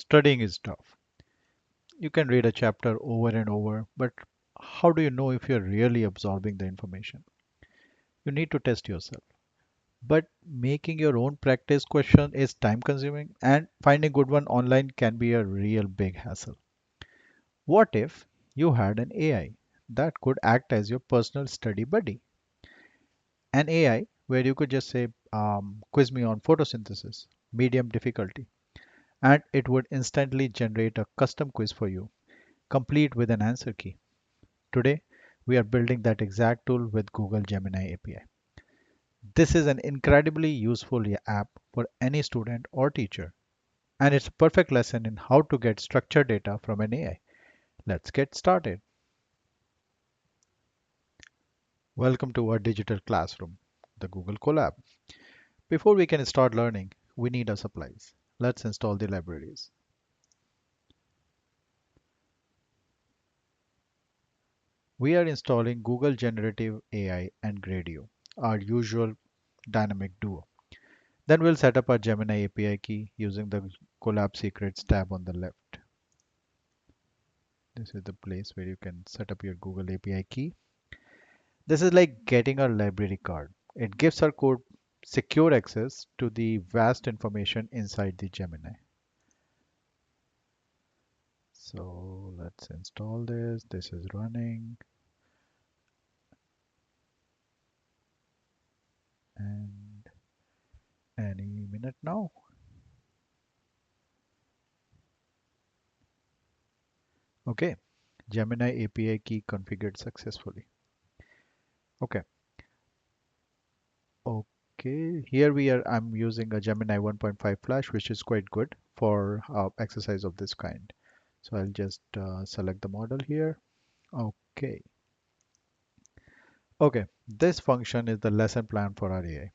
Studying is tough. You can read a chapter over and over, but how do you know if you're really absorbing the information? You need to test yourself. But making your own practice question is time consuming, and finding good one online can be a real big hassle. What if you had an AI that could act as your personal study buddy? An AI where you could just say, quiz me on photosynthesis, medium difficulty, and it would instantly generate a custom quiz for you, complete with an answer key. Today, we are building that exact tool with Google Gemini API. This is an incredibly useful app for any student or teacher, and it's a perfect lesson in how to get structured data from an AI. Let's get started. Welcome to our digital classroom, the Google Colab. Before we can start learning, we need our supplies. Let's install the libraries. We are installing Google Generative AI and Gradio, our usual dynamic duo. Then we'll set up our Gemini API key using the Colab Secrets tab on the left. This is the place where you can set up your Google API key. This is like getting a library card. It gives our code secure access to the vast information inside the Gemini. So let's install this. This is running and any minute now. Okay, Gemini API key configured successfully. Okay, okay. Here we are. I'm using a Gemini 1.5 Flash, which is quite good for exercise of this kind. So I'll just select the model here. Okay. Okay. This function is the lesson plan for our AI.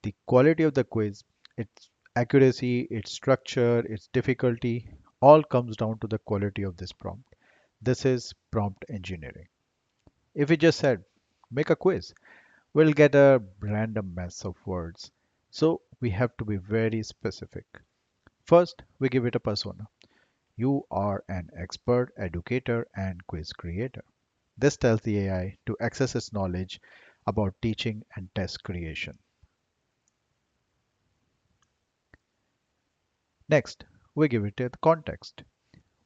The quality of the quiz, its accuracy, its structure, its difficulty, all comes down to the quality of this prompt. This is prompt engineering. If we just said, make a quiz, we'll get a random mess of words. So we have to be very specific. First, we give it a persona. You are an expert educator and quiz creator. This tells the AI to access its knowledge about teaching and test creation. Next, we give it a context.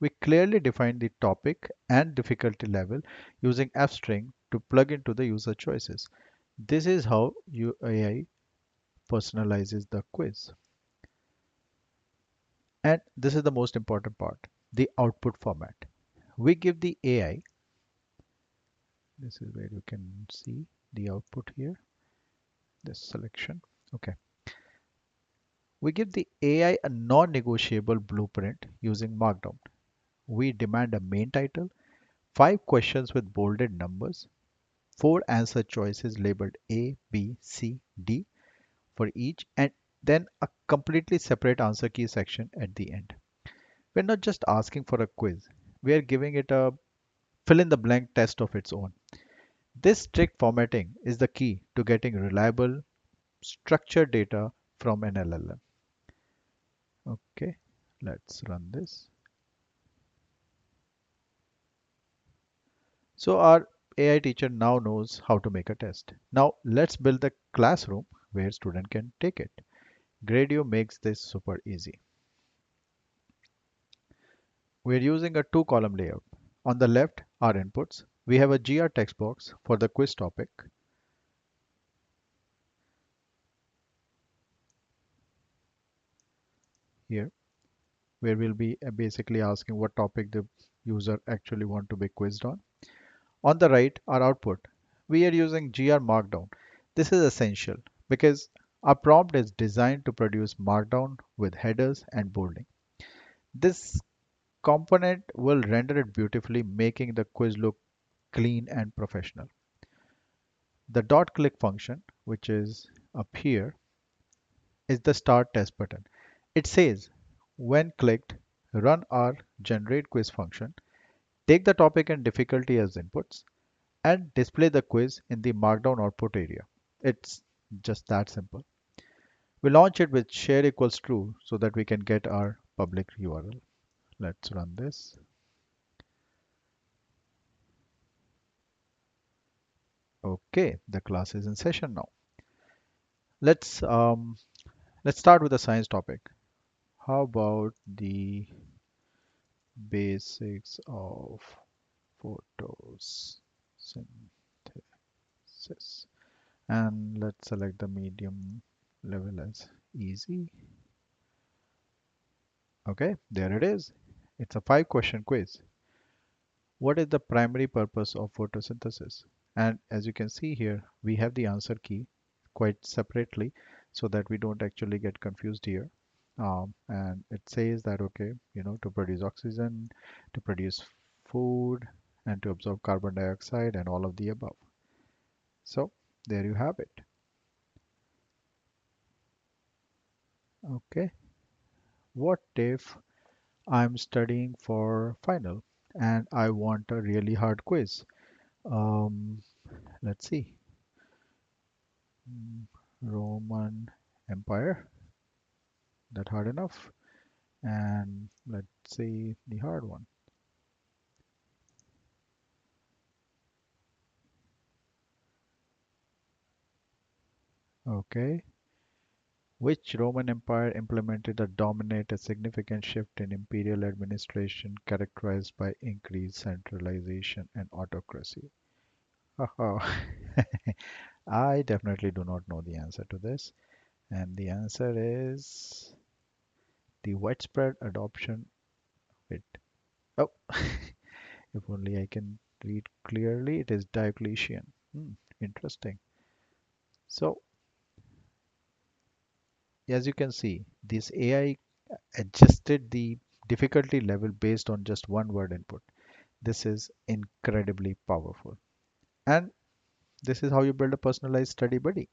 We clearly define the topic and difficulty level using fstring to plug into the user choices. This is how AI personalizes the quiz. And this is the most important part, the output format. We give the AI, this is where you can see the output here, this selection. Okay. We give the AI a non-negotiable blueprint using Markdown. We demand a main title, 5 questions with bolded numbers, 4 answer choices labeled A, B, C, D for each, and then a completely separate answer key section at the end. We're not just asking for a quiz, we are giving it a fill in the blank test of its own. This strict formatting is the key to getting reliable, structured data from an LLM. Okay, let's run this. So our AI teacher now knows how to make a test. Now let's build the classroom where student can take it. Gradio makes this super easy. We're using a two-column layout. On the left are inputs. We have a GR text box for the quiz topic. Here, where we'll be basically asking what topic the user actually want to be quizzed on. On the right, our output. We are using GR Markdown. This is essential because our prompt is designed to produce Markdown with headers and bolding. This component will render it beautifully, making the quiz look clean and professional. The dot click function, which is up here, is the start test button. It says, when clicked, run our generate quiz function, take the topic and difficulty as inputs, and display the quiz in the Markdown output area. It's just that simple. We launch it with share equals true so that we can get our public URL. Let's run this. Okay, the class is in session now. Let's um, let's start with a science topic. How about the basics of photosynthesis? And let's select the medium level as easy. Okay, there it is. It's a 5 question quiz. What is the primary purpose of photosynthesis? And as you can see here, we have the answer key quite separately so that we don't actually get confused here. And it says that, okay, to produce oxygen, to produce food, and to absorb carbon dioxide and all of the above. So there you have it. Okay, what if I'm studying for final and I want a really hard quiz? Um, let's see. Mm, Roman Empire, that hard enough? And let's see the hard one. Okay. Which Roman Empire implemented or dominated a significant shift in imperial administration characterized by increased centralization and autocracy? Haha. I definitely do not know the answer to this. And the answer is the widespread adoption. Wait. Oh, if only I can read clearly. It is Diocletian. Interesting. So, as you can see, this AI adjusted the difficulty level based on just one word input. This is incredibly powerful. And this is how you build a personalized study buddy,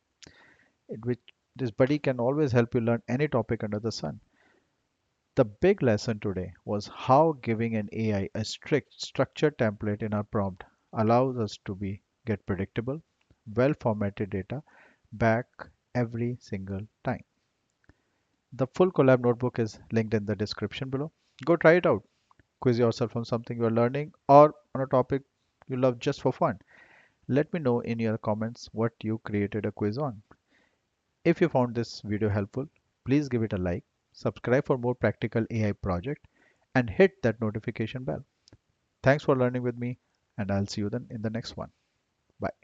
which this buddy can always help you learn any topic under the sun. The big lesson today was how giving an AI a strict structured template in our prompt allows us to get predictable, well formatted data back every single time. The full Colab notebook is linked in the description below. Go try it out. Quiz yourself on something you're learning or on a topic you love just for fun. Let me know in your comments what you created a quiz on. If you found this video helpful, please give it a like, subscribe for more practical AI project, and hit that notification bell. Thanks for learning with me, and I'll see you then in the next one. Bye.